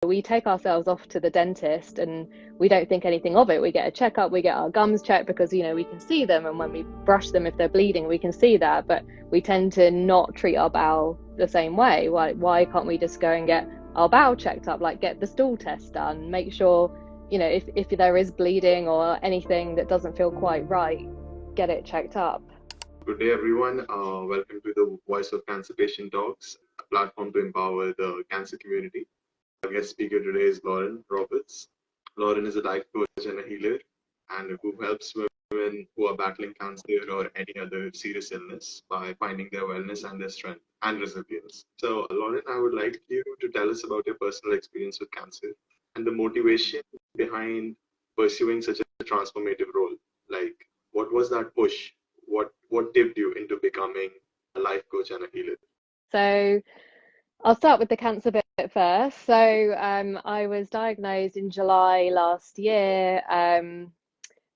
we take ourselves off to the dentist and we don't think anything of it. We get a checkup, we get our gums checked because, you know, we can see them, and when we brush them, if they're bleeding, we can see that, but we tend to not treat our bowel the same way. Why can't we just go and get our bowel checked up, like get the stool test done, make sure, you know, if there is bleeding or anything that doesn't feel quite right, get it checked up. Good day, everyone. Welcome to the Voice of Cancer Patient Talks, a platform to empower the cancer community. Our guest speaker today is Lauren Roberts. Lauren is a life coach and a healer, and who helps women who are battling cancer or any other serious illness by finding their wellness and their strength and resilience. So, Lauren, I would like you to tell us about your personal experience with cancer and the motivation behind pursuing such a transformative role. Like, what was that push? What tipped you into becoming a life coach and a healer? So I'll start with the cancer bit first. So I was diagnosed in July last year.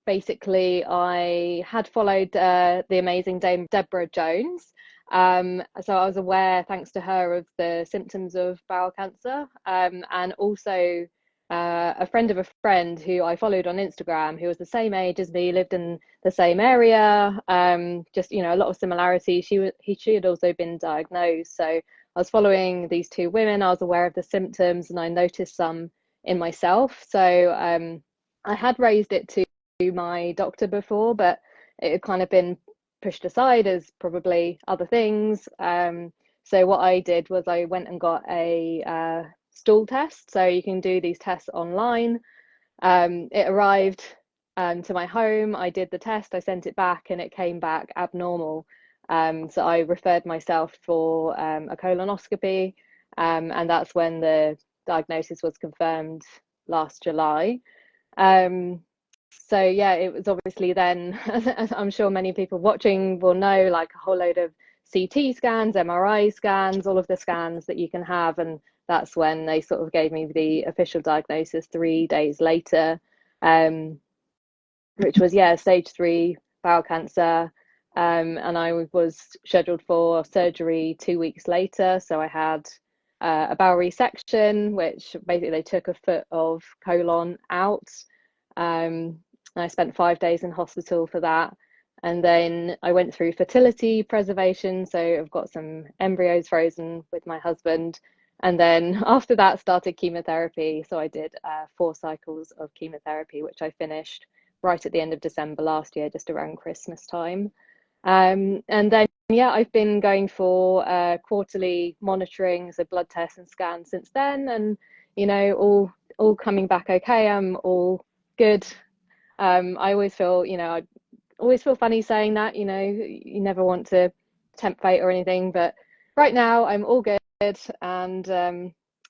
Basically, I had followed the amazing Dame Deborah Jones. So I was aware, thanks to her, of the symptoms of bowel cancer, and also a friend of a friend who I followed on Instagram, who was the same age as me, lived in the same area, just, you know, a lot of similarities. She had also been diagnosed. So I was following these two women. I was aware of the symptoms, and I noticed some in myself. So I had raised it to my doctor before, but it had kind of been pushed aside as probably other things. So what I did was I went and got a stool test. So you can do these tests online. It arrived to my home. I did the test, I sent it back, and it came back abnormal. So I referred myself for a colonoscopy, and that's when the diagnosis was confirmed last July. So yeah, it was obviously then, as I'm sure many people watching will know, like a whole load of CT scans, MRI scans, all of the scans that you can have, and that's when they sort of gave me the official diagnosis 3 days later, which was, yeah, stage 3 bowel cancer. And I was scheduled for surgery 2 weeks later. So I had a bowel resection, which basically they took a foot of colon out. And I spent 5 days in hospital for that. And then I went through fertility preservation. So I've got some embryos frozen with my husband. And then after that started chemotherapy. So I did 4 cycles of chemotherapy, which I finished right at the end of December last year, just around Christmas time. And then, yeah, I've been going for quarterly monitoring, so blood tests and scans since then. And, you know, all coming back okay. I'm all good. I always feel, you know, I always feel funny saying that, you know, you never want to tempt fate or anything, but right now I'm all good. And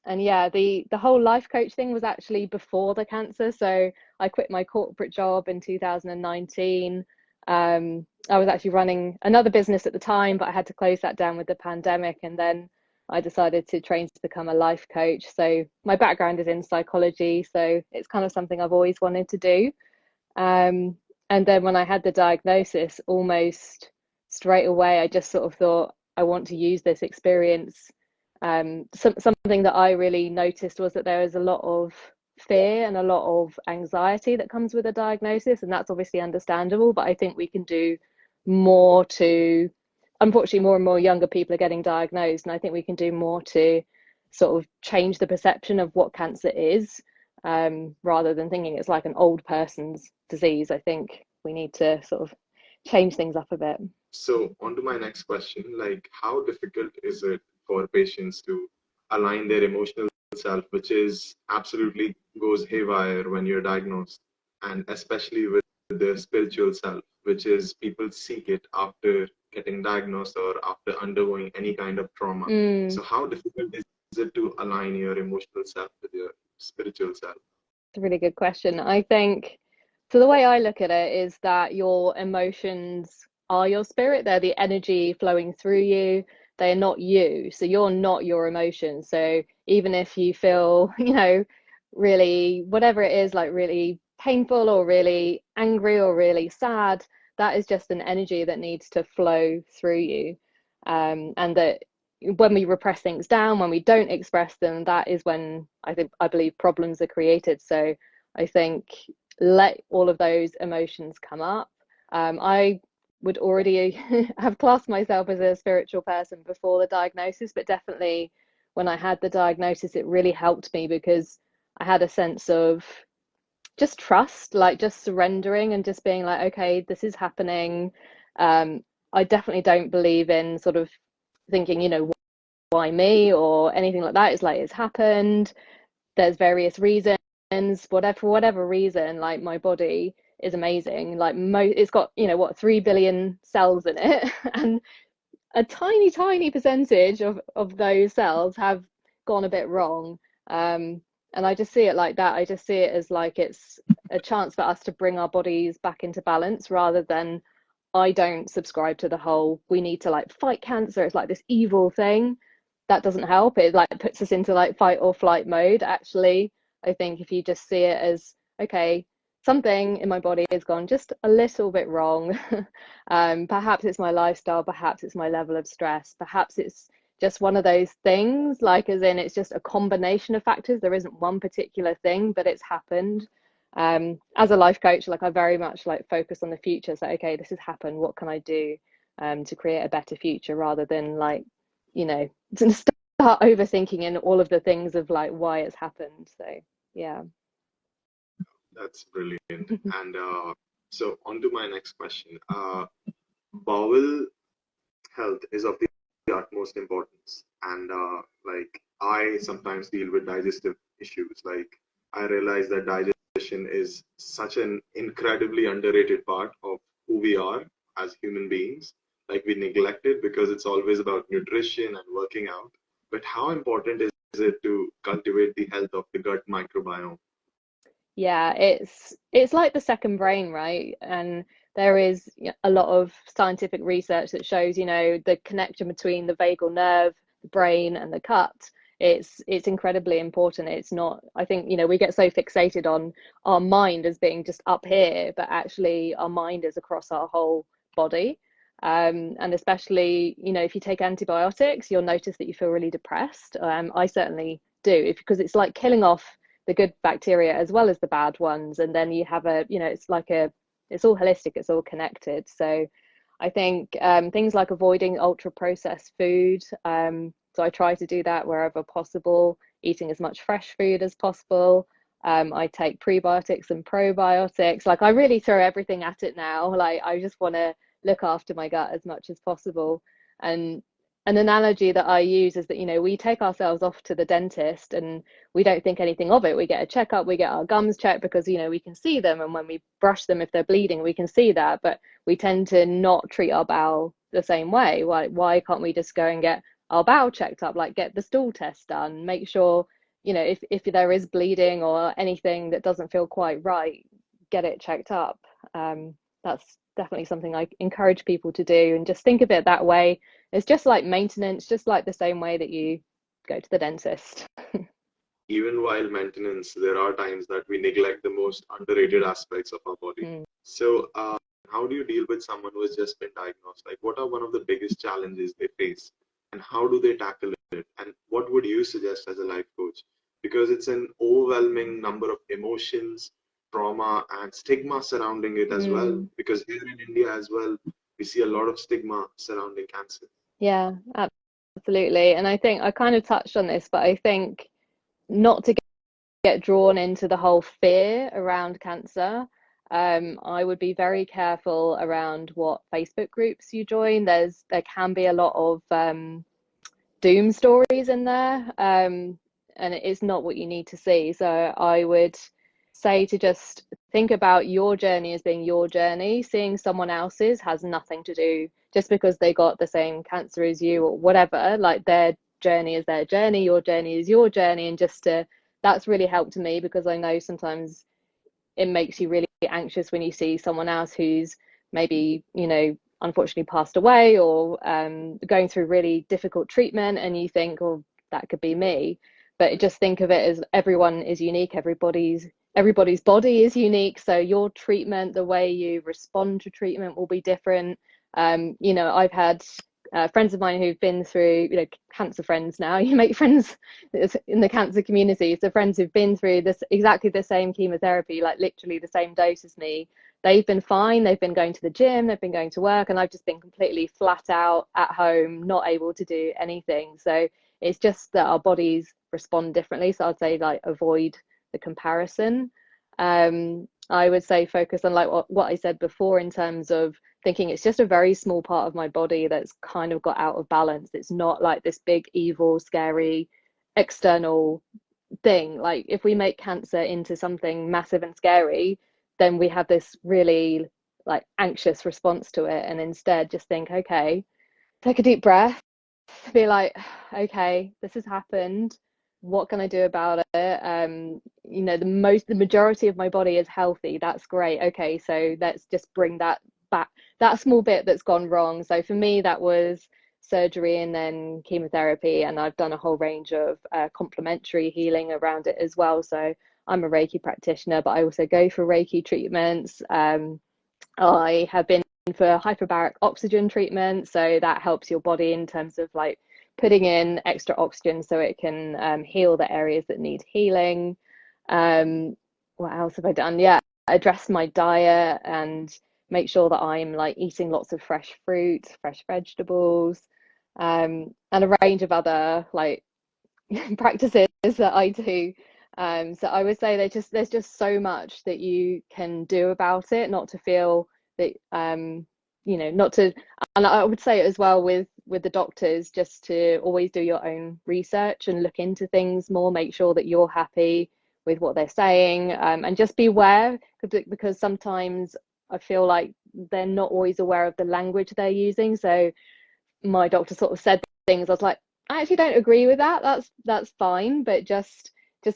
yeah, the whole life coach thing was actually before the cancer. So I quit my corporate job in 2019. I was actually running another business at the time, but I had to close that down with the pandemic, and then I decided to train to become a life coach. So my background is in psychology, so it's kind of something I've always wanted to do. And then when I had the diagnosis, almost straight away, I just sort of thought, I want to use this experience. Something that I really noticed was that there is a lot of fear and a lot of anxiety that comes with a diagnosis, and that's obviously understandable, but I think we can do more to, unfortunately, more and more younger people are getting diagnosed, and I think we can do more to sort of change the perception of what cancer is, rather than thinking it's like an old person's disease. I think we need to sort of change things up a bit. So on to my next question, like how difficult is it for patients to align their emotional self, which is absolutely goes haywire when you're diagnosed, and especially with the spiritual self, which is people seek it after getting diagnosed or after undergoing any kind of trauma. So how difficult is it to align your emotional self with your spiritual self? It's a really good question. I think, so the way I look at it is that your emotions are your spirit. They're the energy flowing through you. They're not you. So you're not your emotions. So even if you feel, you know, really, whatever it is, like really painful or really angry or really sad, that is just an energy that needs to flow through you. And that when we repress things down, when we don't express them, that is when I believe problems are created. So I think let all of those emotions come up. I would already have classed myself as a spiritual person before the diagnosis, but definitely when I had the diagnosis, it really helped me because I had a sense of just trust, like just surrendering and just being like, okay, this is happening. I definitely don't believe in sort of thinking, why me or anything like that. It's like it's happened. There's various reasons, for whatever reason, like my body is amazing. Like it's got, 3 billion cells in it, and a tiny percentage of those cells have gone a bit wrong. And I just see it like that. I just see it as like it's a chance for us to bring our bodies back into balance, rather than, I don't subscribe to the whole we need to like fight cancer. It's like this evil thing. That doesn't help. It like puts us into like fight or flight mode. Actually, I think if you just see it as, okay, something in my body has gone just a little bit wrong. Perhaps it's my lifestyle, perhaps it's my level of stress, perhaps it's just one of those things, like as in it's just a combination of factors. There isn't one particular thing, but it's happened. As a life coach, like I very much like focus on the future. So, okay, this has happened. What can I do to create a better future, rather than like, to start overthinking in all of the things of like why it's happened. So, yeah. That's brilliant. And so on to my next question. Bowel health is of the utmost importance. And like I sometimes deal with digestive issues. Like I realize that digestion is such an incredibly underrated part of who we are as human beings. Like we neglect it because it's always about nutrition and working out. But how important is it to cultivate the health of the gut microbiome? Yeah, it's like the second brain, right? And there is a lot of scientific research that shows, the connection between the vagal nerve, the brain, and the gut. It's incredibly important. It's not, I think, we get so fixated on our mind as being just up here, but actually our mind is across our whole body. And especially, if you take antibiotics, you'll notice that you feel really depressed. I certainly do, because it's like killing off the good bacteria as well as the bad ones, and then you have it's all holistic, it's all connected. So I think things like avoiding ultra processed food, so I try to do that wherever possible, eating as much fresh food as possible. I take prebiotics and probiotics. Like I really throw everything at it now. Like I just want to look after my gut as much as possible. And an analogy that I use is that, we take ourselves off to the dentist and we don't think anything of it. We get a checkup, we get our gums checked because, we can see them. And when we brush them, if they're bleeding, we can see that. But we tend to not treat our bowel the same way. Why can't we just go and get our bowel checked up, like get the stool test done, make sure, if there is bleeding or anything that doesn't feel quite right, get it checked up. That's definitely something I encourage people to do, and just think of it that way. It's just like maintenance, just like the same way that you go to the dentist. Even while maintenance, there are times that we neglect the most underrated aspects of our body. So, how do you deal with someone who has just been diagnosed? Like, what are one of the biggest challenges they face, and how do they tackle it? And what would you suggest as a life coach? Because it's an overwhelming number of emotions, trauma, and stigma surrounding it as well. Because here in India as well, we see a lot of stigma surrounding cancer. Yeah, absolutely. And I think I kind of touched on this, but I think not to get drawn into the whole fear around cancer. I would be very careful around what Facebook groups you join. There can be a lot of doom stories in there, and it is not what you need to see. So I would say to just think about your journey as being your journey. Seeing someone else's has nothing to do, just because they got the same cancer as you or whatever. Like their journey is their journey, your journey is your journey, and that's really helped me, because I know sometimes it makes you really anxious when you see someone else who's maybe, unfortunately passed away, or going through really difficult treatment, and you think, oh, that could be me. But just think of it as everyone is unique, everybody's body is unique, so your treatment, the way you respond to treatment will be different. I've had friends of mine who've been through, cancer friends now, you make friends in the cancer community. So friends who've been through this exactly the same chemotherapy, like literally the same dose as me, they've been fine. They've been going to the gym, they've been going to work, and I've just been completely flat out at home, not able to do anything. So it's just that our bodies respond differently. So I'd say like avoid the comparison. I would say focus on like what I said before in terms of thinking it's just a very small part of my body that's kind of got out of balance. It's not like this big, evil, scary external thing. Like if we make cancer into something massive and scary, then we have this really like anxious response to it. And instead just think, okay, take a deep breath, be like, okay, this has happened. What can I do about it? The majority of my body is healthy. That's great. Okay, so let's just bring that back, that small bit that's gone wrong. So for me, that was surgery and then chemotherapy, and I've done a whole range of complementary healing around it as well. So I'm a Reiki practitioner, but I also go for Reiki treatments. I have been for hyperbaric oxygen treatment, so that helps your body in terms of like putting in extra oxygen so it can heal the areas that need healing. What else have I done? Yeah, address my diet and make sure that I'm like eating lots of fresh fruit, fresh vegetables, and a range of other like practices that I do. So I would say there's just so much that you can do about it, not to feel that not to. And I would say as well with the doctors, just to always do your own research and look into things more, make sure that you're happy with what they're saying, and just be aware, because sometimes I feel like they're not always aware of the language they're using. So my doctor sort of said things, I was like, I actually don't agree with that. That's fine, but just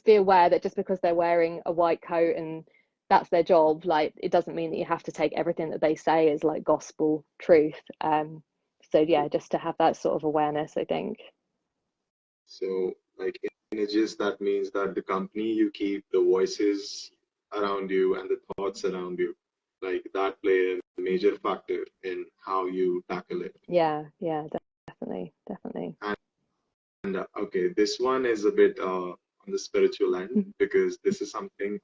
be aware that just because they're wearing a white coat and that's their job, like it doesn't mean that you have to take everything that they say as like gospel truth. So yeah, just to have that sort of awareness, I think. So, like in a gist, that means that the company you keep, the voices around you, and the thoughts around you, like that play a major factor in how you tackle it. Yeah, definitely. And okay, this one is a bit on the spiritual end because this is something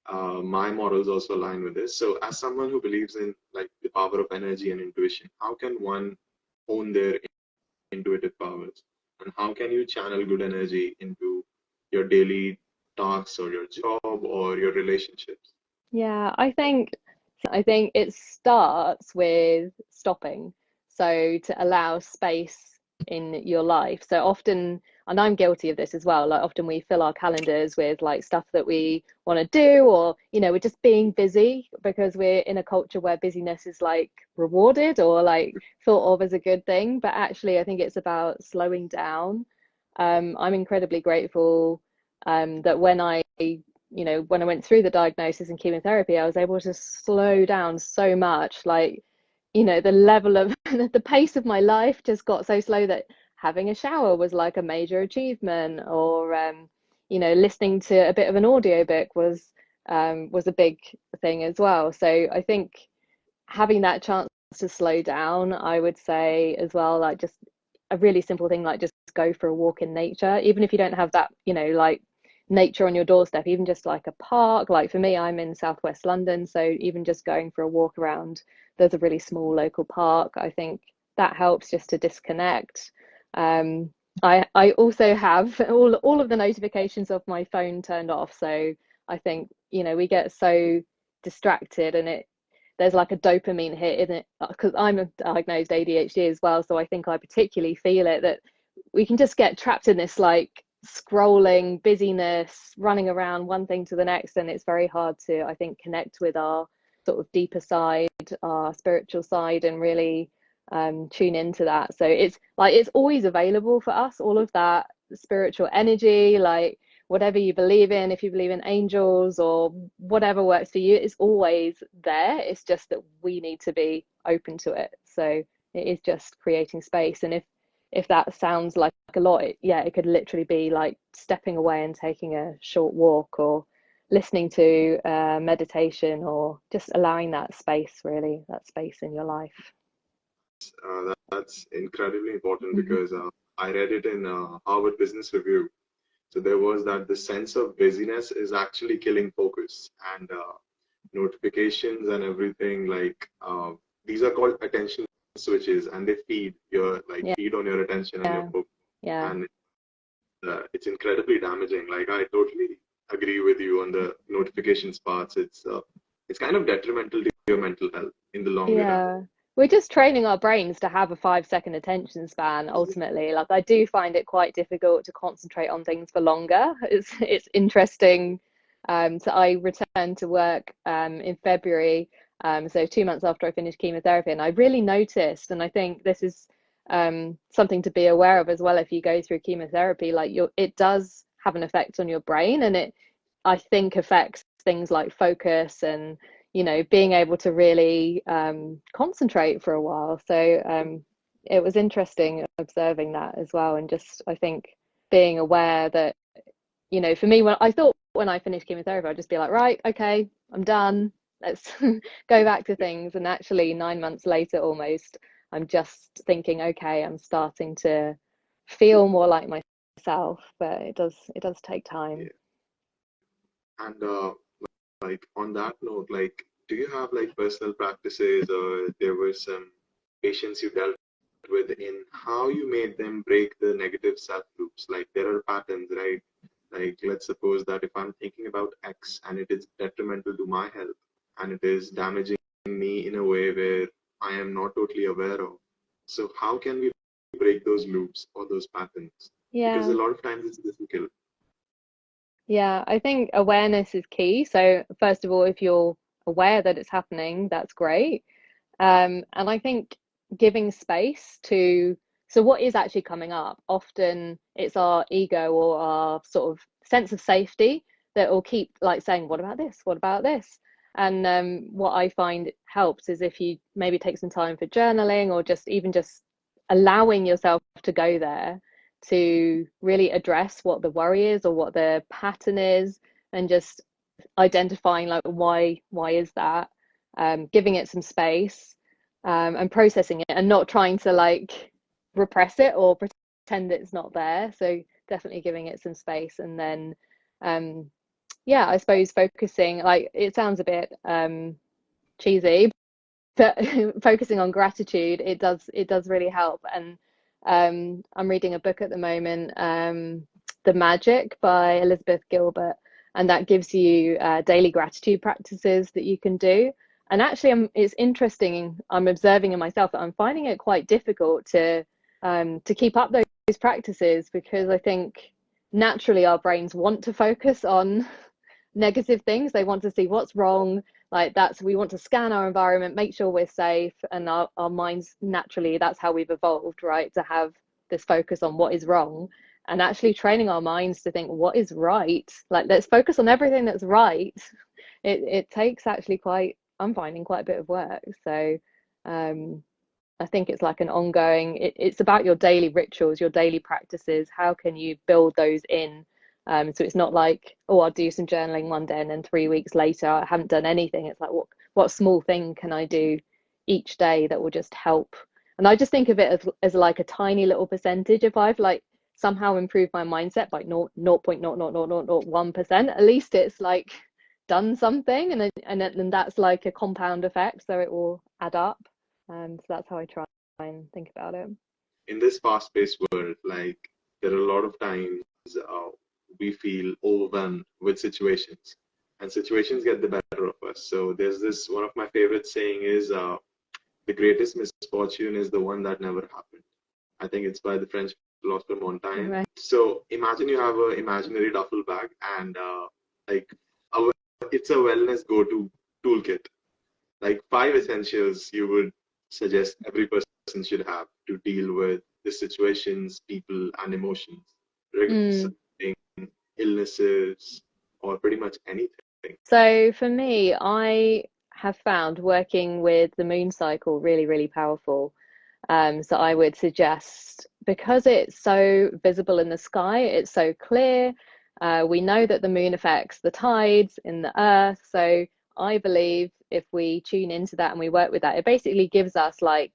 my models also align with this. So, as someone who believes in like the power of energy and intuition, how can one own their intuitive powers? And how can you channel good energy into your daily tasks or your job or your relationships? Yeah, I think it starts with stopping. So to allow space in your life. So often, and I'm guilty of this as well, like often we fill our calendars with like stuff that we want to do, or we're just being busy because we're in a culture where busyness is like rewarded or like thought of as a good thing. But actually, I think it's about slowing down. I'm incredibly grateful that when I went through the diagnosis and chemotherapy, I was able to slow down so much. Like, the level of the pace of my life just got so slow that having a shower was like a major achievement, or listening to a bit of an audiobook was a big thing as well. So I think having that chance to slow down, I would say as well, like just a really simple thing, like just go for a walk in nature, even if you don't have that, like nature on your doorstep, even just like a park. Like for me, I'm in southwest London, so even just going for a walk around, there's a really small local park. I think that helps just to disconnect. I also have all of the notifications of my phone turned off, so I think we get so distracted, and there's like a dopamine hit, isn't it? Because I'm a diagnosed ADHD as well, so I think I particularly feel it, that we can just get trapped in this like scrolling busyness, running around one thing to the next, and it's very hard to, I think, connect with our sort of deeper side, our spiritual side, and really tune into that. So it's like it's always available for us, all of that spiritual energy, like whatever you believe in, if you believe in angels or whatever works for you, it's always there. It's just that we need to be open to it. So it is just creating space. And if that sounds like a lot, it could literally be like stepping away and taking a short walk, or listening to meditation, or just allowing that space, really, that space in your life. That's incredibly important because I read it in Harvard Business Review. So there was that the sense of busyness is actually killing focus, and notifications and everything like these are called attention switches, and they feed your Yeah, feed on your attention and your focus, yeah, and it's incredibly damaging. Like I totally agree with you on the notifications parts. It's kind of detrimental to your mental health in the longer run. yeah. We're just training our brains to have a 5 second attention span ultimately. Like I do find it quite difficult to concentrate on things for longer. It's interesting. So I returned to work in February, so 2 months after I finished chemotherapy, and I really noticed, and I think this is something to be aware of as well. If you go through chemotherapy, like it does have an effect on your brain, and it, I think, affects things like focus and being able to really concentrate for a while. So it was interesting observing that as well, and just I think being aware that for me, when I finished chemotherapy, I'd just be like, right, okay, I'm done, let's go back to things. And actually 9 months later almost, I'm just thinking, okay, I'm starting to feel more like myself, but it does take time. Yeah. And on that note, do you have personal practices, or there were some patients you dealt with in how you made them break the negative self loops? Like there are patterns, right? Like let's suppose that if I'm thinking about X and it is detrimental to my health and it is damaging me in a way where I am not totally aware of. So how can we break those loops or those patterns? Because a Yeah. lot of times it's difficult. Yeah, I think awareness is key. So first of all, if you're aware that it's happening, that's great. And I think giving space to, so what is actually coming up? Often it's our ego or our sort of sense of safety that will keep like saying, what about this? What about this? And what I find helps is if you maybe take some time for journaling, or just even just allowing yourself to go there to really address what the worry is or what the pattern is, and just identifying like why is that, giving it some space, and processing it, and not trying to like repress it or pretend it's not there. So definitely giving it some space, and then yeah, I suppose focusing, like it sounds a bit cheesy, but focusing on gratitude, it does really help. And I'm reading a book at the moment, The Magic by Elizabeth Gilbert, and that gives you daily gratitude practices that you can do. And actually, it's interesting. I'm observing in myself that I'm finding it quite difficult to keep up those practices, because I think naturally our brains want to focus on negative things. They want to see what's wrong. Like that's, we want to scan our environment, make sure we're safe, and our minds naturally, that's how we've evolved, right? To have this focus on what is wrong, and actually training our minds to think what is right. Like let's focus on everything that's right. It takes actually quite, I'm finding quite a bit of work. So I think it's like an ongoing, it's about your daily rituals, your daily practices. How can you build those in? So it's not like, oh, I'll do some journaling one day and then 3 weeks later I haven't done anything. It's like, what small thing can I do each day that will just help? And I just think of it as like a tiny little percentage. If I've like somehow improved my mindset by 0.00001%, at least it's like done something, and that's like a compound effect, so it will add up. So that's how I try and think about it. In this fast-paced world, there are a lot of times we feel overwhelmed with situations, and situations get the better of us. So there's this one of my favorite saying is the greatest misfortune is the one that never happened. I think it's by the French philosopher Montaigne. Right. So imagine you have an imaginary duffel bag, and like a, it's a wellness go-to toolkit. Like 5 essentials you would suggest every person should have to deal with the situations, people, and emotions, Mm. regarding illnesses or pretty much anything. So for me, I have found working with the moon cycle really, really powerful. So I would suggest, because it's so visible in the sky, it's so clear. We know that the moon affects the tides in the earth. So I believe if we tune into that and we work with that, it basically gives us like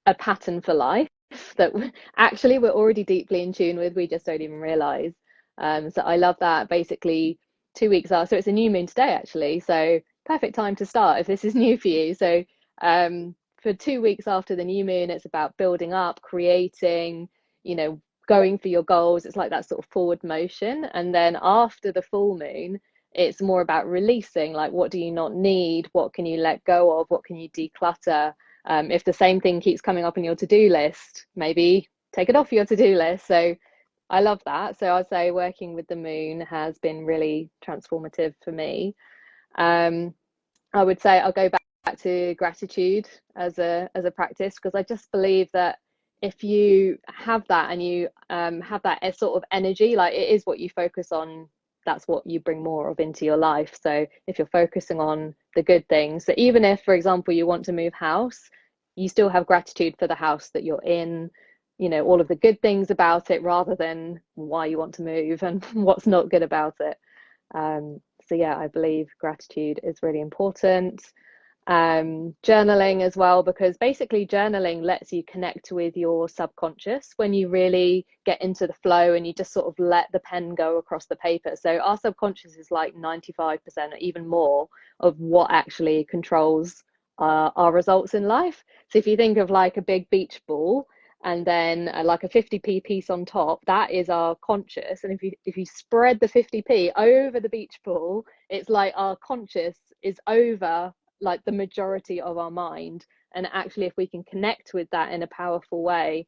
a pattern for life that actually we're already deeply in tune with, we just don't even realize. So I love that. Basically 2 weeks after, so it's a new moon today actually, so perfect time to start if this is new for you. So for 2 weeks after the new moon, it's about building up, creating, going for your goals. It's like that sort of forward motion. And then after the full moon, it's more about releasing, like what do you not need, what can you let go of, what can you declutter. If the same thing keeps coming up on your to-do list, maybe take it off your to-do list. So I love that. So I'd say working with the moon has been really transformative for me. I would say I'll go back to gratitude as a practice, because I just believe that if you have that and you have that sort of energy, like it is what you focus on, that's what you bring more of into your life. So if you're focusing on the good things, so even if, for example, you want to move house, you still have gratitude for the house that you're in, all of the good things about it, rather than why you want to move and what's not good about it. So yeah, I believe gratitude is really important. Journaling as well, because basically journaling lets you connect with your subconscious when you really get into the flow and you just sort of let the pen go across the paper. So our subconscious is like 95% or even more of what actually controls our results in life. So if you think of like a big beach ball and then like a 50p piece on top, that is our conscious. And if you spread the 50p over the beach ball, it's like our conscious is over like the majority of our mind. And actually, if we can connect with that in a powerful way,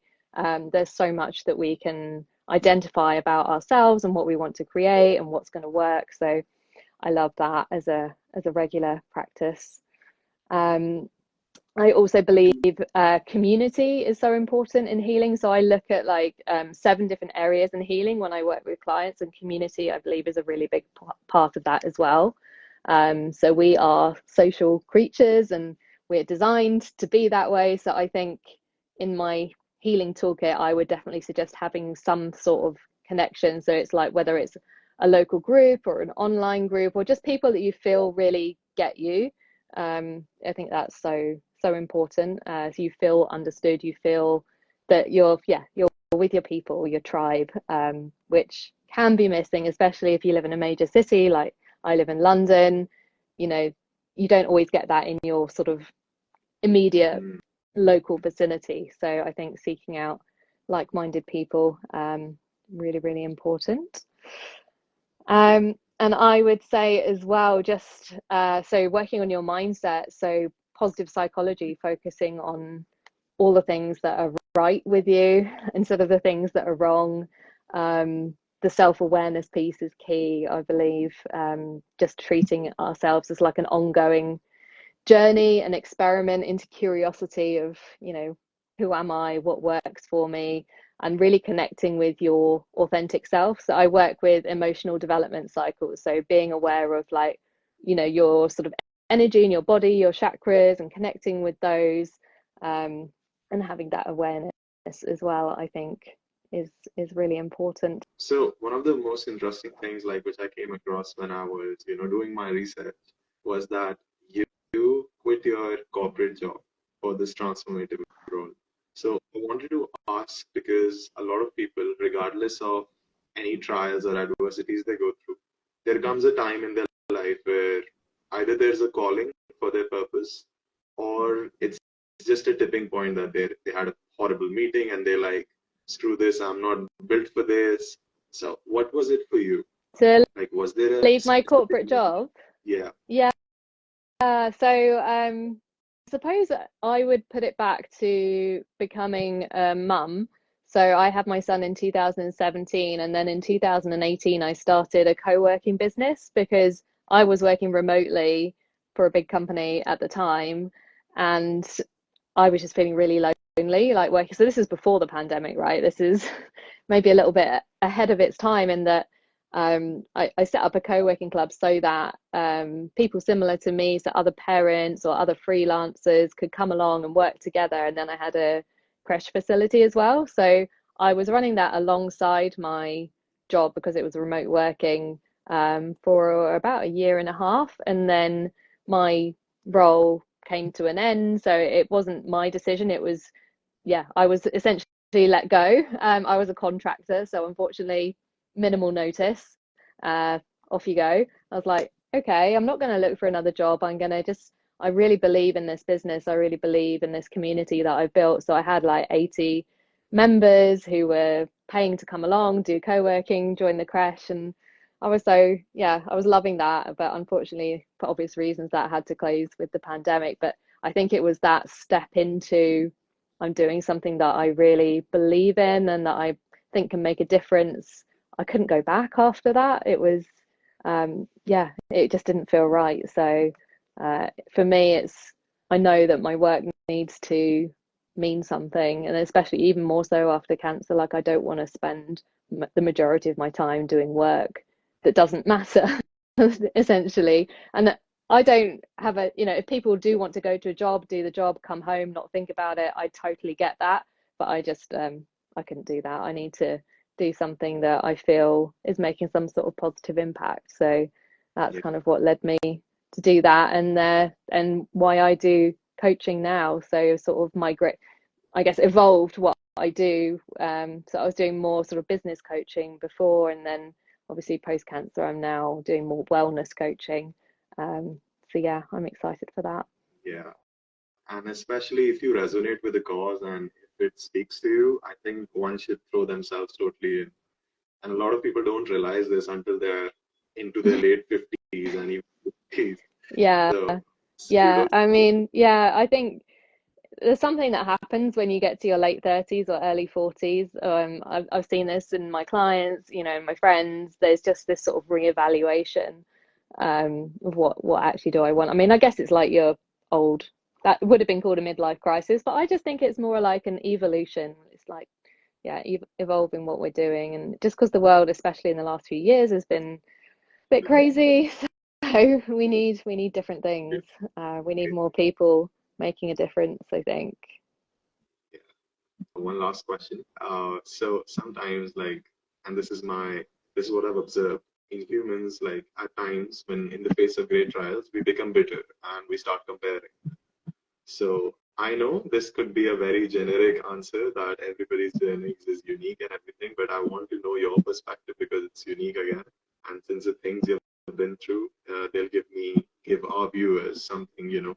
there's so much that we can identify about ourselves and what we want to create and what's going to work. So I love that as a regular practice. I also believe community is so important in healing. So I look at like 7 different areas in healing when I work with clients, and community, I believe, is a really big part of that as well. So we are social creatures and we're designed to be that way. So I think in my healing toolkit, I would definitely suggest having some sort of connection. So it's like whether it's a local group or an online group or just people that you feel really get you. I think that's so important. So you feel understood, you feel that you're with your people, your tribe, which can be missing, especially if you live in a major city. Like I live in London, you don't always get that in your sort of immediate local vicinity. So I think seeking out like-minded people, really, really important. And I would say as well, just so working on your mindset, so positive psychology, focusing on all the things that are right with you instead of the things that are wrong. The self-awareness piece is key, I believe. Just treating ourselves as like an ongoing journey, an experiment into curiosity of, who am I, what works for me, and really connecting with your authentic self. So I work with emotional development cycles. So being aware of like, your sort of energy in your body, your chakras, and connecting with those, and having that awareness as well, I think is really important. So one of the most interesting things, like which I came across when I was, doing my research, was that you quit your corporate job for this transformative role. So I wanted to ask, because a lot of people, regardless of any trials or adversities they go through, there comes a time in their life where either there's a calling for their purpose, or it's just a tipping point that they had a horrible meeting and they're like, screw this, I'm not built for this. So what was it for you? To Like, was there a leave my specific corporate job? Yeah. Yeah. So suppose I would put it back to becoming a mum. So I had my son in 2017, and then in 2018 I started a co-working business because I was working remotely for a big company at the time, and I was just feeling really lonely, like working. So this is before the pandemic, right? This is maybe a little bit ahead of its time in that I set up a co-working club so that people similar to me, so other parents or other freelancers, could come along and work together. And then I had a creche facility as well. So I was running that alongside my job because it was remote working for about a year and a half. And then my role came to an end. So it wasn't my decision. It was yeah, I was essentially let go. I was a contractor, so unfortunately, minimal notice. Off you go. I was like, okay, I'm not going to look for another job. I'm going to just, I really believe in this business. I really believe in this community that I've built. So I had like 80 members who were paying to come along, do co-working, join the crash. And I was so, yeah, I was loving that. But unfortunately, for obvious reasons, that had to close with the pandemic. But I think it was that step into, I'm doing something that I really believe in and that I think can make a difference. I couldn't go back after that. It was, yeah, it just didn't feel right. So for me, I know that my work needs to mean something, and especially even more so after cancer. Like, I don't want to spend the majority of my time doing work that doesn't matter, essentially. And I don't have a, if people do want to go to a job, do the job, come home, not think about it, I totally get that. But I just, I couldn't do that. I need to do something that I feel is making some sort of positive impact. So that's Yeah. kind of what led me to do that, and why I do coaching now. So sort of migrate, I guess, evolved what I do. So I was doing more sort of business coaching before, and then obviously post cancer, I'm now doing more wellness coaching. So yeah, I'm excited for that. Yeah. And especially if you resonate with the cause and if it speaks to you, I think one should throw themselves totally in. And a lot of people don't realize this until they're into their late 50s and even 50s. Yeah, So yeah. kudos. I mean, yeah, I think there's something that happens when you get to your late 30s or early 40s. I've seen this in my clients, my friends. There's just this sort of reevaluation of what actually do I want. I mean, I guess it's like your old, that would have been called a midlife crisis, but I just think it's more like an evolution. It's like, yeah, evolving what we're doing. And just because the world, especially in the last few years, has been a bit crazy, so we need different things. We need more people making a difference, I think. Yeah. One last question. So sometimes, like, and this is what I've observed in humans, like at times when in the face of great trials, we become bitter and we start comparing. So I know this could be a very generic answer that everybody's journey is unique and everything, but I want to know your perspective because it's unique again. And since the things you've been through, they'll give our viewers something,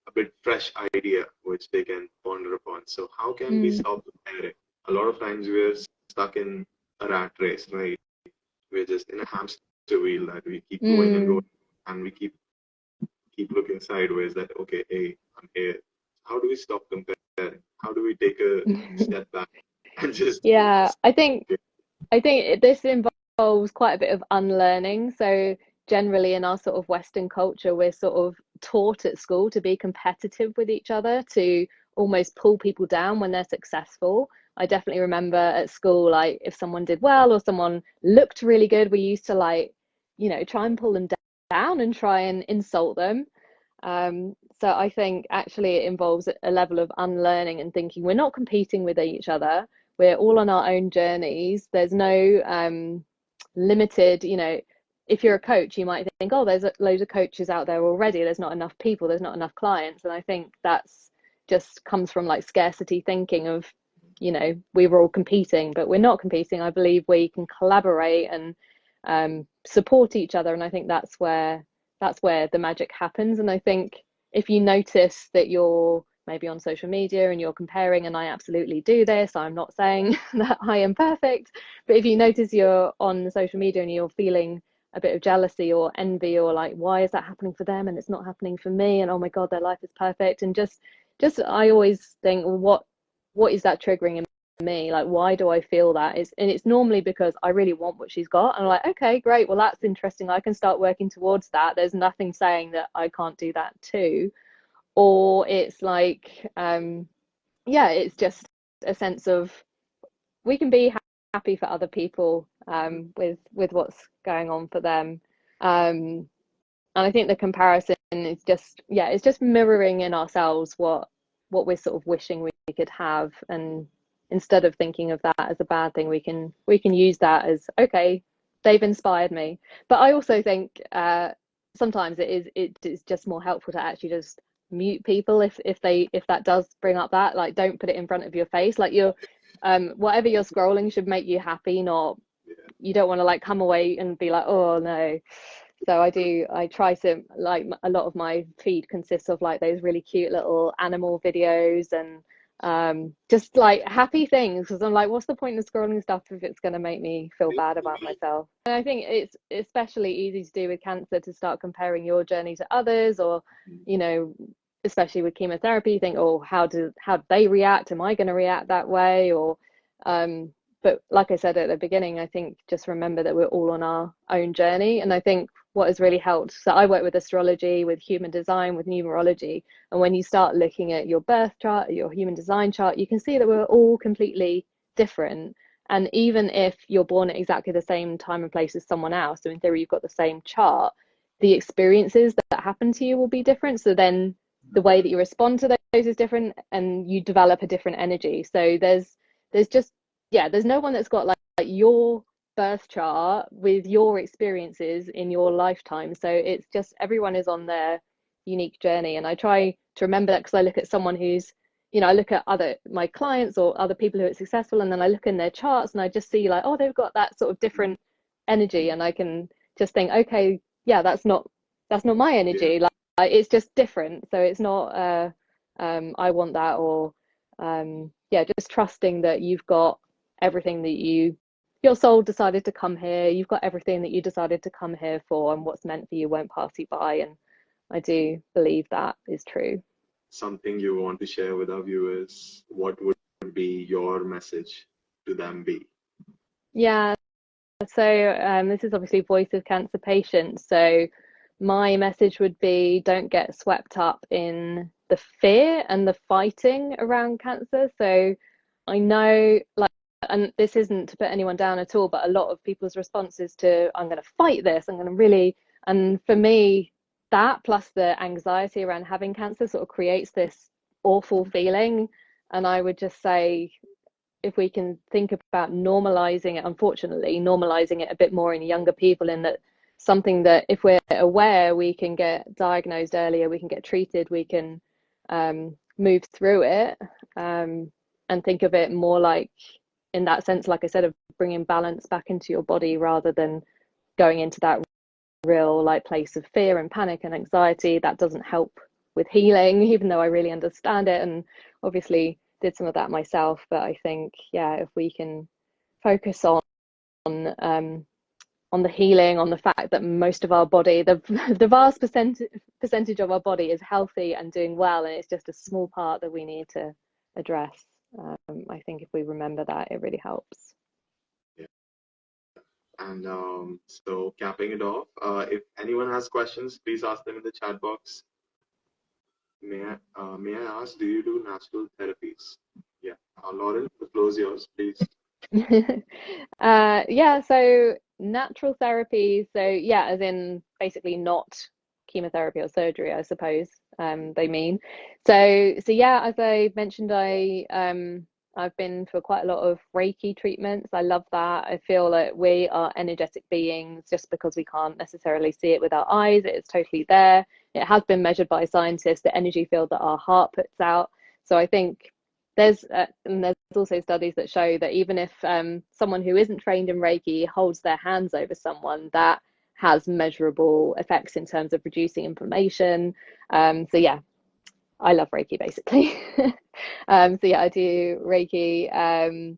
a bit fresh idea which they can ponder upon. So how can we Mm, stop comparing? A lot of times we're stuck in a rat race, right? We're just in a hamster wheel that we keep going and going, mm. and we keep looking sideways that, okay, hey, I'm here. How do we stop comparing? How do we take a step back and just Yeah, I think okay, this involves quite a bit of unlearning. So generally in our sort of Western culture, we're sort of taught at school to be competitive with each other, to almost pull people down when they're successful. I definitely remember at school, like if someone did well or someone looked really good, we used to like, try and pull them down and try and insult them. So I think actually it involves a level of unlearning and thinking we're not competing with each other. We're all on our own journeys. There's no limited, if you're a coach, you might think, oh, there's loads of coaches out there already. There's not enough people. There's not enough clients. And I think that's just comes from like scarcity thinking of, we were all competing, but we're not competing. I believe we can collaborate and support each other. And I think that's where the magic happens. And I think if you notice that you're maybe on social media and you're comparing, and I absolutely do this, I'm not saying that I am perfect, but if you notice you're on social media and you're feeling a bit of jealousy or envy, or like, why is that happening for them and it's not happening for me, and oh my god, their life is perfect, and just I always think, well, what is that triggering in me? Like, why do I feel that? It's normally because I really want what she's got, and I'm like, okay, great, well, that's interesting, I can start working towards that. There's nothing saying that I can't do that too. Or it's like, yeah, it's just a sense of we can be happy for other people, with what's going on for them. And I think the comparison is just, yeah, it's just mirroring in ourselves what we're sort of wishing we could have, and instead of thinking of that as a bad thing, we can use that as, okay, they've inspired me. But I also think sometimes it is just more helpful to actually just mute people if that does bring up that, like, don't put it in front of your face. Like, you're whatever you're scrolling should make you happy, not, you don't want to like come away and be like, oh no. So I try to, like, a lot of my feed consists of like those really cute little animal videos and just like happy things, because I'm like, what's the point of scrolling stuff if it's going to make me feel bad about myself? And I think it's especially easy to do with cancer to start comparing your journey to others, or, you know, especially with chemotherapy, you think, oh, how do they react? Am I going to react that way? Or but like I said at the beginning, I think just remember that we're all on our own journey. And I think what has really helped, so I work with astrology, with human design, with numerology, and when you start looking at your birth chart, your human design chart, you can see that we're all completely different. And even if you're born at exactly the same time and place as someone else, so in theory you've got the same chart, the experiences that happen to you will be different. So then the way that you respond to those is different, and you develop a different energy. So there's just, yeah, there's no one that's got like your birth chart with your experiences in your lifetime. So it's just, everyone is on their unique journey. And I try to remember that, because I look at someone who's, you know, I look at my clients or other people who are successful, and then I look in their charts and I just see like, oh, they've got that sort of different energy, and I can just think, okay, yeah, that's not my energy. Like, it's just different. So it's not I want that, or yeah, just trusting that you've got everything that your soul decided to come here. You've got everything that you decided to come here for, and what's meant for you won't pass you by. And I do believe that is true. Something you want to share with our viewers, what would be your message to them be? Yeah, so this is obviously Voice of Cancer Patients. So my message would be, don't get swept up in the fear and the fighting around cancer. So I know, like, and this isn't to put anyone down at all, but a lot of people's responses to, I'm going to fight this, I'm going to really, and for me, that plus the anxiety around having cancer sort of creates this awful feeling. And I would just say, if we can think about normalizing it, unfortunately, normalizing it a bit more in younger people, in that something that if we're aware, we can get diagnosed earlier, we can get treated, we can move through it, and think of it more like, in that sense, like I said, of bringing balance back into your body, rather than going into that real like place of fear and panic and anxiety. That doesn't help with healing, even though I really understand it, and obviously did some of that myself. But I think, yeah, if we can focus on the healing, on the fact that most of our body, the vast percentage of our body is healthy and doing well, and it's just a small part that we need to address. I think if we remember that, it really helps. Yeah. And so capping it off, if anyone has questions, please ask them in the chat box. May I ask, do you do natural therapies? Yeah. Lauren, the floor is yours, please. Yeah, so natural therapy, so yeah, as in basically not chemotherapy or surgery, I suppose they mean. So yeah, as I mentioned, I've been for quite a lot of Reiki treatments. I love that. I feel that we are energetic beings, just because we can't necessarily see it with our eyes. It is totally there. It has been measured by scientists, the energy field that our heart puts out. So I think and there's also studies that show that even if someone who isn't trained in Reiki holds their hands over someone, that has measurable effects in terms of reducing inflammation. So yeah, I love Reiki basically. So yeah, I do Reiki,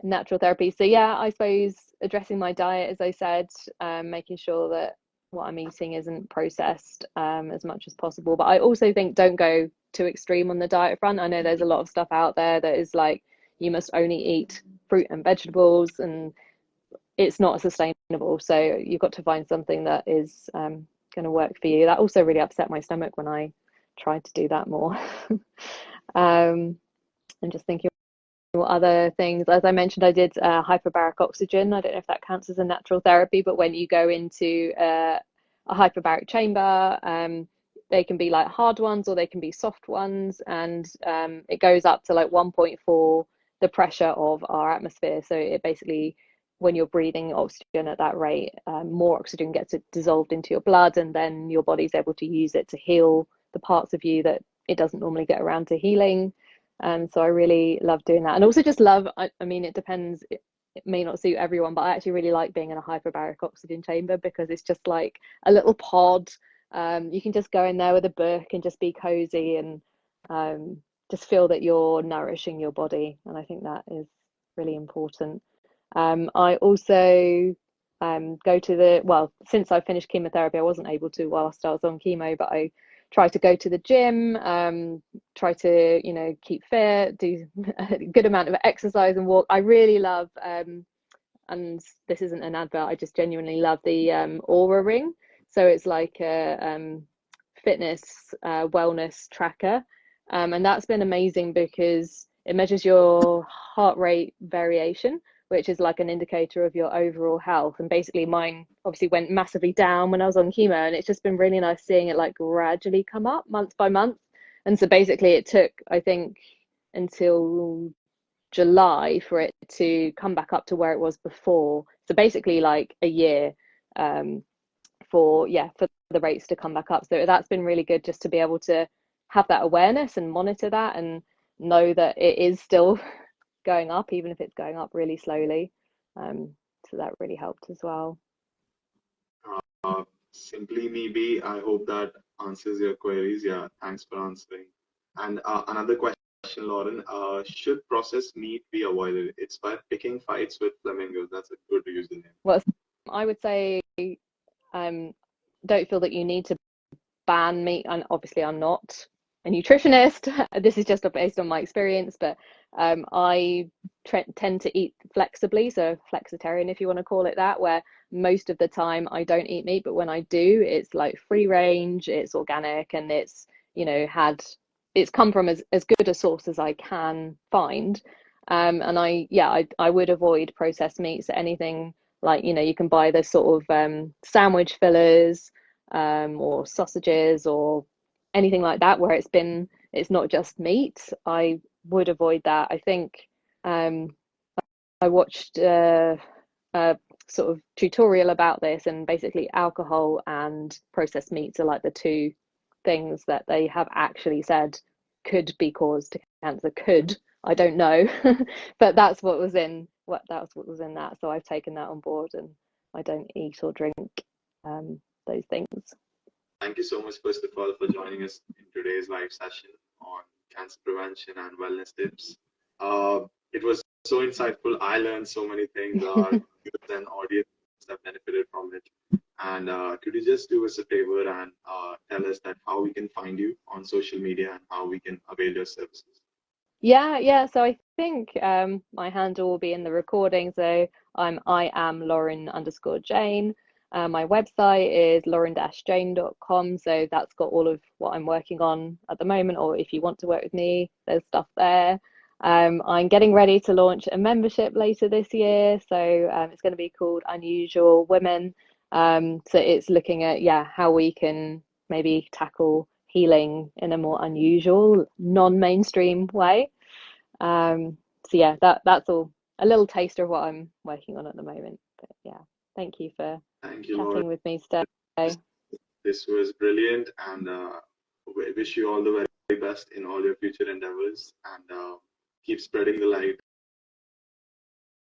natural therapy. So yeah, I suppose addressing my diet, as I said, making sure that what I'm eating isn't processed as much as possible. But I also think don't go too extreme on the diet front. I know there's a lot of stuff out there that is like, you must only eat fruit and vegetables, and it's not sustainable. So you've got to find something that is going to work for you. That also really upset my stomach when I tried to do that more. I'm just thinking what other things. As I mentioned, I did hyperbaric oxygen. I don't know if that counts as a natural therapy, but when you go into a hyperbaric chamber, they can be like hard ones or they can be soft ones, and it goes up to like 1.4 the pressure of our atmosphere. So it basically, when you're breathing oxygen at that rate, more oxygen gets dissolved into your blood, and then your body's able to use it to heal the parts of you that it doesn't normally get around to healing. So I really love doing that, and also just love, I mean, it depends, it may not suit everyone, but I actually really like being in a hyperbaric oxygen chamber because it's just like a little pod. You can just go in there with a book and just be cozy and just feel that you're nourishing your body, and I think that is really important. I also go to the, well, since I finished chemotherapy, I wasn't able to whilst I was on chemo, but I try to go to the gym, try to, you know, keep fit, do a good amount of exercise and walk. I really love, and this isn't an advert, I just genuinely love the Aura Ring. So it's like a fitness wellness tracker. And that's been amazing because it measures your heart rate variation, which is like an indicator of your overall health. And basically mine obviously went massively down when I was on chemo, and it's just been really nice seeing it like gradually come up month by month. And so basically it took, I think, until July for it to come back up to where it was before. So basically like a year for the rates to come back up. So that's been really good, just to be able to have that awareness and monitor that and know that it is still going up, even if it's going up really slowly. So that really helped as well. Simply maybe, I hope that answers your queries. Yeah, thanks for answering. And another question, Lauren, should processed meat be avoided? It's by picking fights with flamingos. That's a good username. Well, I would say don't feel that you need to ban meat, and obviously I'm not a nutritionist. This is just based on my experience, but I tend to eat flexibly, so flexitarian if you want to call it that, where most of the time I don't eat meat, but when I do, it's like free range, it's organic, and it's, you know, it's come from as good a source as I can find. And I would avoid processed meats. So anything like, you know, you can buy the sort of sandwich fillers or sausages or anything like that where it's not just meat. I would avoid that. I think I watched a sort of tutorial about this, and basically alcohol and processed meats are like the two things that they have actually said could be caused to cancer. Could, I don't know, but that's what was in that. So I've taken that on board, and I don't eat or drink those things. Thank you so much, first of all, for joining us in today's live session on cancer prevention and wellness tips. It was so insightful. I learned so many things. Users and audience have benefited from it. And could you just do us a favor and tell us that how we can find you on social media and how we can avail your services? Yeah. So I think my handle will be in the recording. So I am Lauren_Jane. My website is lauren-jane.com. So that's got all of what I'm working on at the moment, or if you want to work with me, there's stuff there. I'm getting ready to launch a membership later this year. So it's going to be called Unusual Women. So it's looking at, how we can maybe tackle healing in a more unusual, non-mainstream way. So yeah, that's all a little taster of what I'm working on at the moment. But yeah, thank you for chatting Lauren. with me today. This was brilliant, and we wish you all the very best in all your future endeavors, and keep spreading the light